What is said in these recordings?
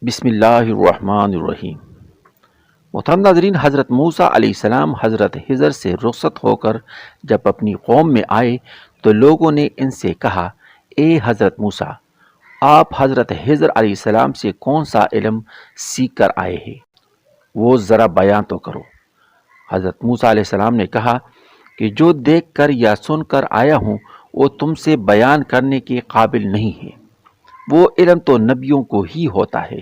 بسم اللہ الرحمن الرحیم۔ محترم ناظرین، حضرت موسیٰ علیہ السلام حضرت خضر سے رخصت ہو کر جب اپنی قوم میں آئے تو لوگوں نے ان سے کہا، اے حضرت موسیٰ، آپ حضرت خضر علیہ السلام سے کون سا علم سیکھ کر آئے ہیں؟ وہ ذرا بیان تو کرو۔ حضرت موسیٰ علیہ السلام نے کہا کہ جو دیکھ کر یا سن کر آیا ہوں وہ تم سے بیان کرنے کے قابل نہیں ہے۔ وہ علم تو نبیوں کو ہی ہوتا ہے۔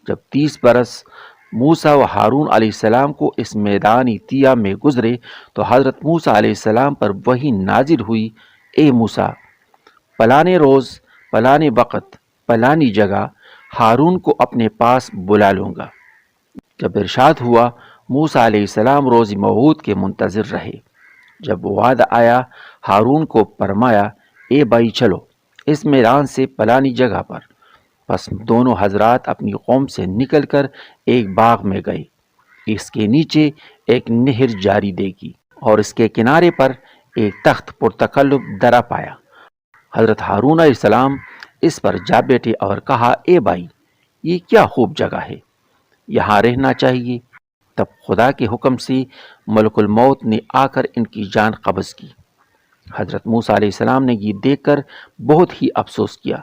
جب 30 برس موسیٰ و ہارون علیہ السلام کو اس میدانی طیہ میں گزرے تو حضرت موسیٰ علیہ السلام پر وحی نازل ہوئی، اے موسیٰ، پلانے روز، پلانے وقت، پلانی جگہ ہارون کو اپنے پاس بلا لوں گا۔ جب ارشاد ہوا، موسیٰ علیہ السلام روز موعود کے منتظر رہے۔ جب وعدہ آیا، ہارون کو فرمایا، اے بھائی چلو اس میدان سے پلانی جگہ پر۔ پس دونوں حضرات اپنی قوم سے نکل کر ایک باغ میں گئے۔ اس کے نیچے ایک نہر جاری دے گی اور اس کے کنارے پر ایک تخت پرتکلف درا پایا۔ حضرت ہارون علیہ السلام اس پر جا بیٹھے اور کہا، اے بھائی، یہ کیا خوب جگہ ہے، یہاں رہنا چاہیے۔ تب خدا کے حکم سے ملک الموت نے آ کر ان کی جان قبض کی۔ حضرت موسیٰ علیہ السلام نے یہ دیکھ کر بہت ہی افسوس کیا۔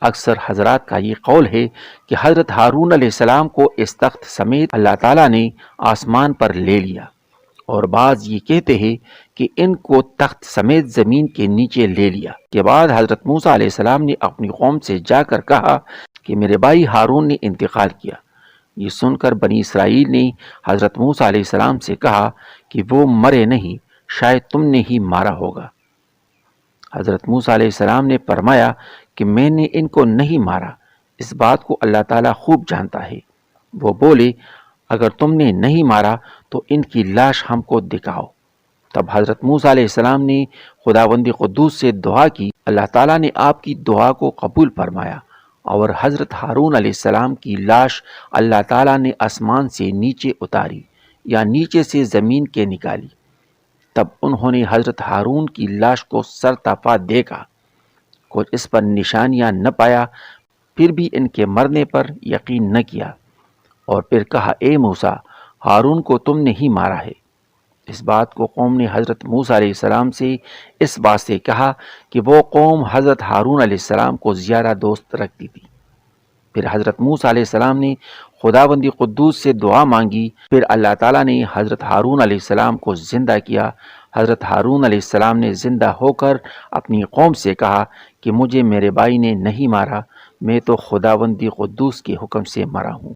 اکثر حضرات کا یہ قول ہے کہ حضرت ہارون علیہ السلام کو اس تخت سمیت اللہ تعالیٰ نے آسمان پر لے لیا، اور بعض یہ کہتے ہیں کہ ان کو تخت سمیت زمین کے نیچے لے لیا۔ کے بعد حضرت موسیٰ علیہ السلام نے اپنی قوم سے جا کر کہا کہ میرے بھائی ہارون نے انتقال کیا۔ یہ سن کر بنی اسرائیل نے حضرت موسیٰ علیہ السلام سے کہا کہ وہ مرے نہیں، شاید تم نے ہی مارا ہوگا۔ حضرت موسیٰ علیہ السلام نے فرمایا کہ میں نے ان کو نہیں مارا، اس بات کو اللہ تعالیٰ خوب جانتا ہے۔ وہ بولے، اگر تم نے نہیں مارا تو ان کی لاش ہم کو دکھاؤ۔ تب حضرت موسیٰ علیہ السلام نے خداوند قدوس سے دعا کی۔ اللہ تعالیٰ نے آپ کی دعا کو قبول فرمایا اور حضرت ہارون علیہ السلام کی لاش اللہ تعالیٰ نے آسمان سے نیچے اتاری یا نیچے سے زمین کے نکالی۔ تب انہوں نے حضرت ہارون کی لاش کو سرتافا دیکھا، کچھ اس پر نشانیاں نہ پایا، پھر بھی ان کے مرنے پر یقین نہ کیا، اور پھر کہا، اے موسیٰ، ہارون کو تم نے ہی مارا ہے۔ اس بات کو قوم نے حضرت موسیٰ علیہ السلام سے اس بات سے کہا کہ وہ قوم حضرت ہارون علیہ السلام کو زیادہ دوست رکھتی تھی۔ پھر حضرت موسیٰ علیہ السلام نے خداوند قدوس سے دعا مانگی۔ پھر اللہ تعالیٰ نے حضرت ہارون علیہ السلام کو زندہ کیا۔ حضرت ہارون علیہ السلام نے زندہ ہو کر اپنی قوم سے کہا کہ مجھے میرے بھائی نے نہیں مارا، میں تو خداوند قدوس کے حکم سے مرا ہوں۔